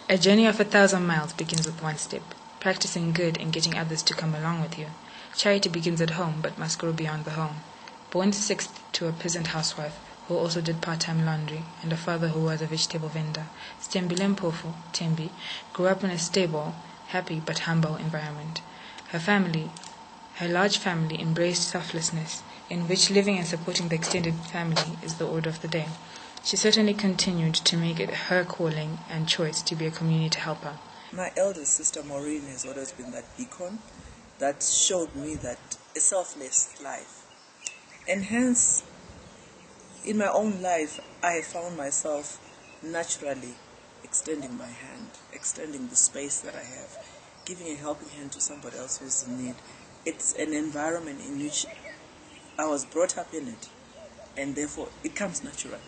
A journey of 1,000 miles begins with one step, practicing good and getting others to come along with you. Charity begins at home but must grow beyond the home. Born sixth to a peasant housewife who also did part-time laundry and a father who was a vegetable vendor, Sithembile Mpofu, Tembi, grew up in a stable, happy but humble environment. Her large family embraced selflessness, in which living and supporting the extended family is the order of the day. She certainly continued to make it her calling and choice to be a community helper. My eldest sister Maureen has always been that beacon that showed me that a selfless life. And hence, in my own life, I have found myself naturally extending my hand, extending the space that I have, giving a helping hand to somebody else who's in need. It's an environment in which I was brought up in it, and therefore it comes naturally.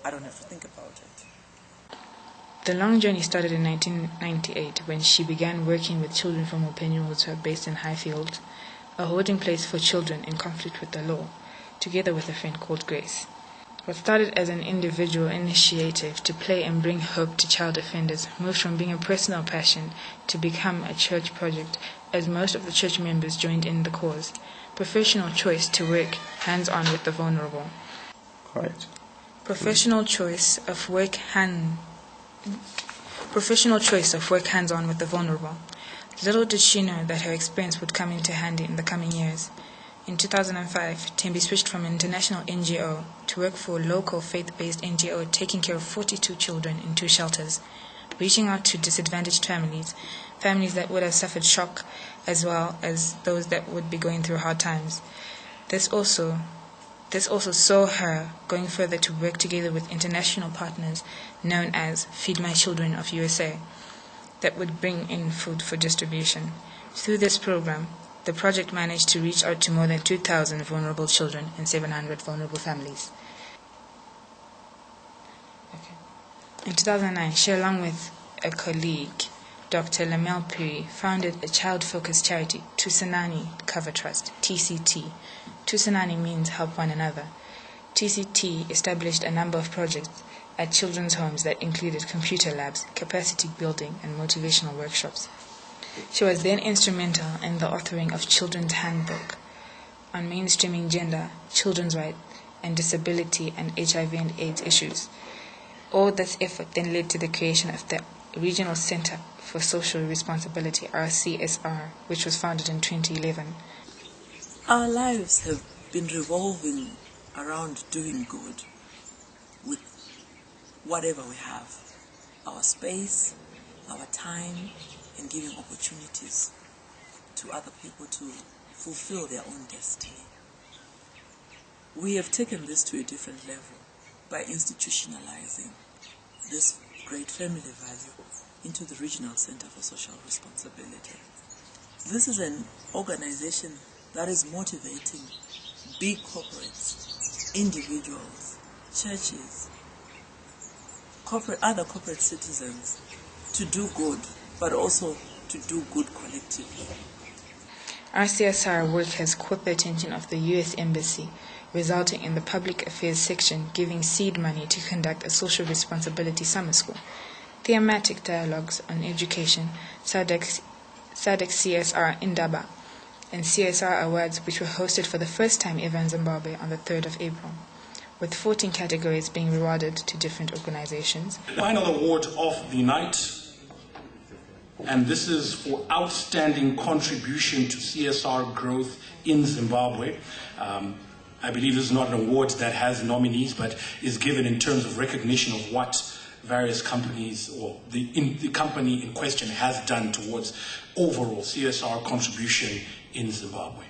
I don't have to think about it. The long journey started in 1998 when she began working with children from Mpofu based in Highfield, a holding place for children in conflict with the law, together with a friend called Grace. What started as an individual initiative to play and bring hope to child offenders moved from being a personal passion to become a church project, as most of the church members joined in the cause. Professional choice to work hands-on with the vulnerable. Correct. Professional choice of work hands-on with the vulnerable. Little did she know that her experience would come into handy in the coming years. In 2005, Tembi switched from an international NGO to work for a local faith-based NGO taking care of 42 children in 2 shelters, reaching out to disadvantaged families that would have suffered shock as well as those that would be going through hard times. This also saw her going further to work together with international partners known as Feed My Children of USA that would bring in food for distribution. Through this program, the project managed to reach out to more than 2,000 vulnerable children and 700 vulnerable families. In 2009, she, along with a colleague, Dr. Lamel Piri, founded a child-focused charity, Tusenani Cover Trust, TCT. Tusenani means help one another. TCT established a number of projects at children's homes that included computer labs, capacity building, and motivational workshops. She was then instrumental in the authoring of Children's Handbook on mainstreaming gender, children's rights, and disability and HIV and AIDS issues. All this effort then led to the creation of the Regional Center for Social Responsibility, RCSR, which was founded in 2011. Our lives have been revolving around doing good with whatever we have. Our space, our time, and giving opportunities to other people to fulfill their own destiny. We have taken this to a different level by institutionalizing this great family value into the Regional Center for Social Responsibility. This is an organization that is motivating big corporates, individuals, churches, other corporate citizens to do good, but also to do good collectively. RCSR work has caught the attention of the U.S. Embassy, resulting in the Public Affairs section giving seed money to conduct a social responsibility summer school. Thematic dialogues on education, SADC CSR Indaba, and CSR Awards, which were hosted for the first time ever in Zimbabwe on the 3rd of April, with 14 categories being rewarded to different organizations. Final award of the night, and this is for outstanding contribution to CSR growth in Zimbabwe. I believe this is not an award that has nominees, but is given in terms of recognition of what various companies or the company in question has done towards overall CSR contribution in Zimbabwe.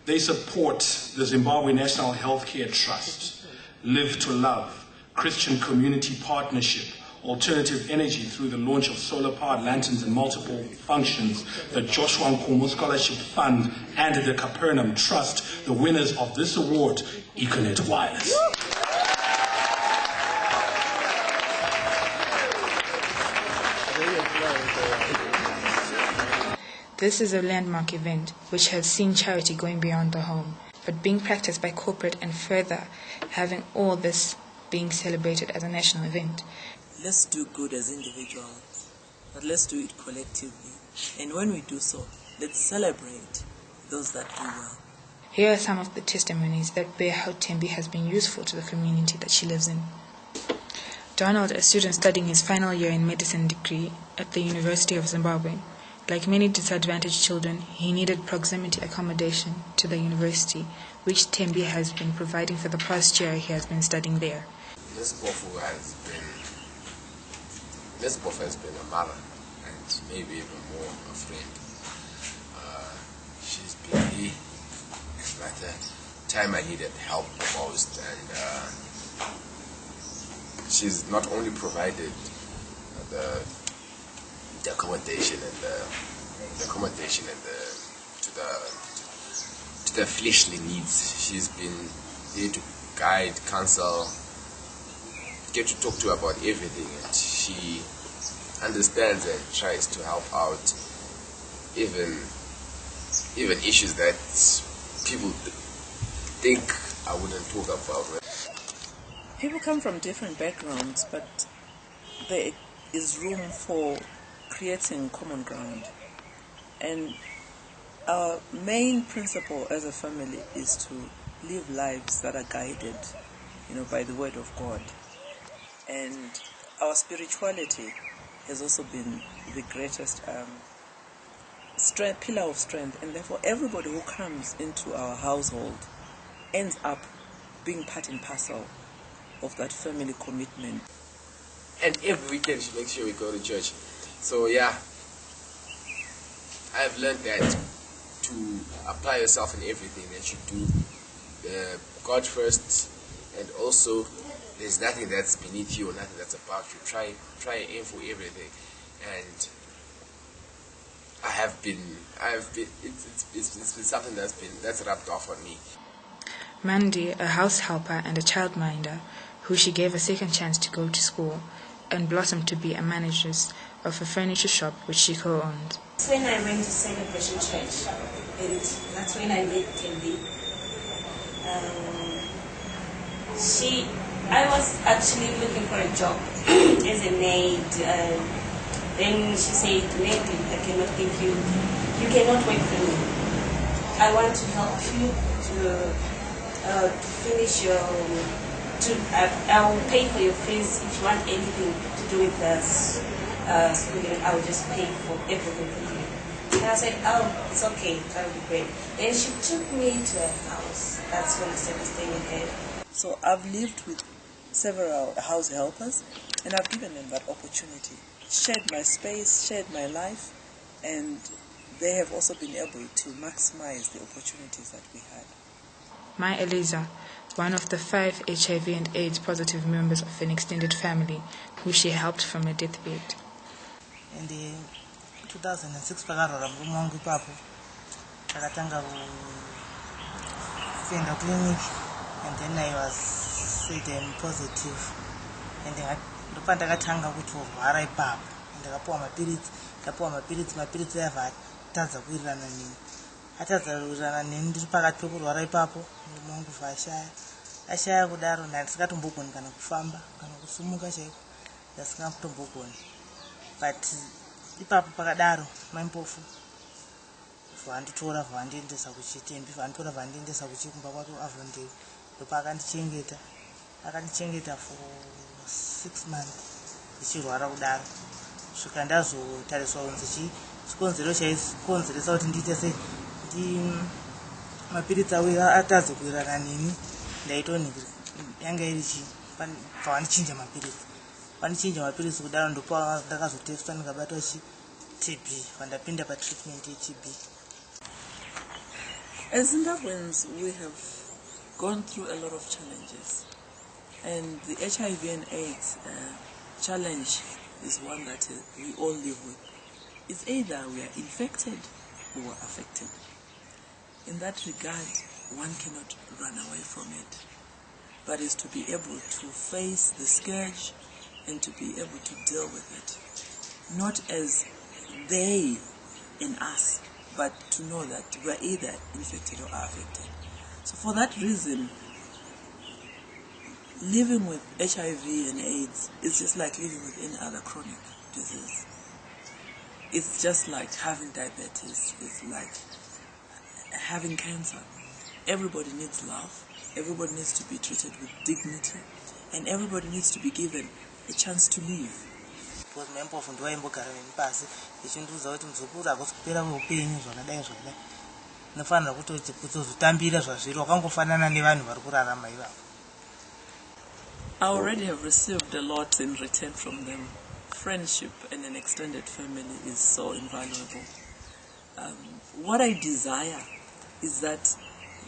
They support the Zimbabwe National Healthcare Trust, Live to Love, Christian Community Partnership, Alternative Energy through the launch of solar-powered lanterns in multiple functions, the Joshua Nkumu Scholarship Fund, and the Capernaum Trust. The winners of this award, Econet Wireless. This is a landmark event which has seen charity going beyond the home, but being practiced by corporate and further having all this being celebrated as a national event. let's do good as individuals, but let's do it collectively. And when we do so, let's celebrate those that do well. Here are some of the testimonies that bear how Thembi has been useful to the community that she lives in. Donald, a student studying his final year in medicine degree at the University of Zimbabwe. Like many disadvantaged children, he needed proximity accommodation to the university, which Thembi has been providing for the past year he has been studying there. Mpofu has been a mother and maybe even more a friend. She's been here at the time I needed help most, and she's not only provided the accommodation and to the fleshly needs. She's been there to guide, counsel, get to talk to her about everything, and she understands and tries to help out even issues that people think I wouldn't talk about. People come from different backgrounds, but there is room for creating common ground. And our main principle as a family is to live lives that are guided, by the word of God. And our spirituality has also been the greatest pillar of strength, and therefore everybody who comes into our household ends up being part and parcel of that family commitment. And every weekend she makes sure we go to church. So yeah, I've learned that to apply yourself in everything, that you do God first, and also there's nothing that's beneath you or nothing that's above you. Try and aim for everything. And it's been something that's rubbed off on me. Mandy, a house helper and a childminder, who she gave a second chance to go to school, and blossomed to be a manageress of a furniture shop which she co-owned. That's when I went to Celebration Church, and that's when I met Thembi. I was actually looking for a job as a maid. Then she said, "Maid, I cannot think you cannot work for me. I want to help you to finish your. I will pay for your fees if you want anything to do with schooling. I will just pay for everything for you." And I said, "Oh, it's okay. That will be great." Then she took me to a house. That's when I started staying with her. So I've lived with several house helpers, and I've given them that opportunity, shared my space, shared my life, and they have also been able to maximize the opportunities that we had. My Eliza, one of the 5 HIV and AIDS positive members of an extended family, who she helped from a deathbed. In the 2006 pakarora mumongo ipapo takatanga kuenda clinic, and then I was Sithembile positive, and ndopa ndakatanga kutorwara ipapo, ndakapuwa mapiritsi ayabva atadza kuwirirana neni. Atadza kuwirirana neni ndiri pakati pekurwara ipapo, mumongo ashaya kudaro ndandisingatombogoni kana kufamba kana kusumuka chaiko, ndasingatombogoni. But ipapo pakadaro Mpofu vanditora vandiendesa kuchiThembi, vanditora vandiendesa kuchikumba kwake Avondale, ndopa akandichengeta for 6 months ndichirwara kudaro, kusvika ndazotariswa kunzi chikonzero chaikonzeresa kuti ndiite sei mapiritsi awo atadza kuwirirana neni. Ndaitoni yanga iri pavandichinja mapiritsi kudaro, ndopa ndakazotestwa ndikabatwa TB, vandapinda patreatment yeTB. As Zimbabweans, we have gone through a lot of challenges, and the HIV and AIDS challenge is one that we all live with. It's either we are infected or affected. In that regard, one cannot run away from it, but is to be able to face the scourge and to be able to deal with it, not as they in us, but to know that we are either infected or affected. So for that reason, living with HIV and AIDS is just like living with any other chronic disease. It's just like having diabetes. It's like having cancer. Everybody needs love. Everybody needs to be treated with dignity. And everybody needs to be given a chance to live. Because Mpofu ndiwaimbogara nemupasi ichindiudza kuti muzukuru hakusi kupera kweupenyu zvakadai zvakadai. Unofanira kutozvitambira zvazviri wakangofanana nevanhu vari kurarama ivavo. I already have received a lot in return from them. Friendship and an extended family is so invaluable. What I desire is that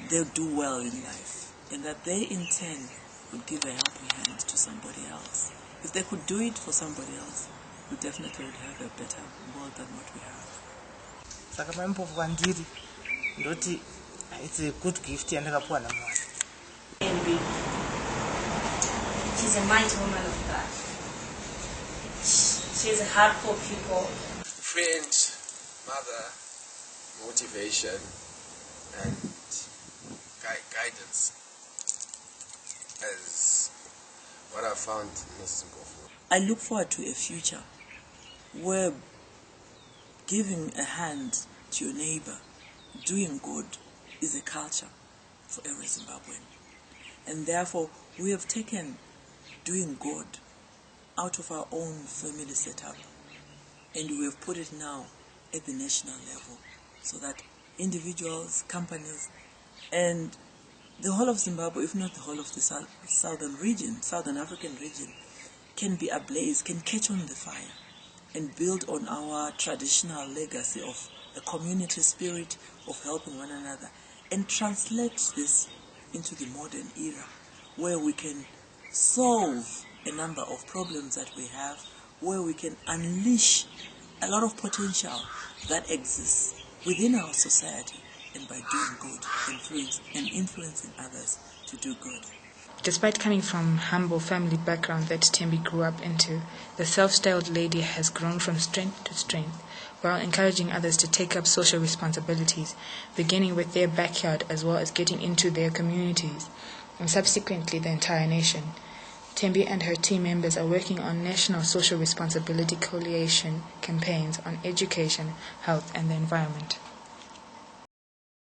they'll do well in life and that they in turn would give a helping hand to somebody else. If they could do it for somebody else, we definitely would have a better world than what we have. Saka Mpofu kwandiri ndoti it's a good gift yandakapuwa naMwari. She's a mighty woman of God. She's a heart for people. Friend, mother, motivation, and guidance is what I found in Mrs. Mpofu. I look forward to a future where giving a hand to your neighbor, doing good, is a culture for every Zimbabwean. And therefore, we have taken doing good out of our own family setup, and we have put it now at the national level so that individuals, companies, and the whole of Zimbabwe, if not the whole of the Southern African region, can be ablaze, can catch on the fire and build on our traditional legacy of a community spirit of helping one another and translate this into the modern era where we can solve a number of problems that we have, where we can unleash a lot of potential that exists within our society, and by doing good, influencing others to do good. Despite coming from humble family background that Thembi grew up into, the self-styled lady has grown from strength to strength, while encouraging others to take up social responsibilities, beginning with their backyard as well as getting into their communities, and subsequently the entire nation. Thembi and her team members are working on national social responsibility coalition campaigns on education, health, and the environment.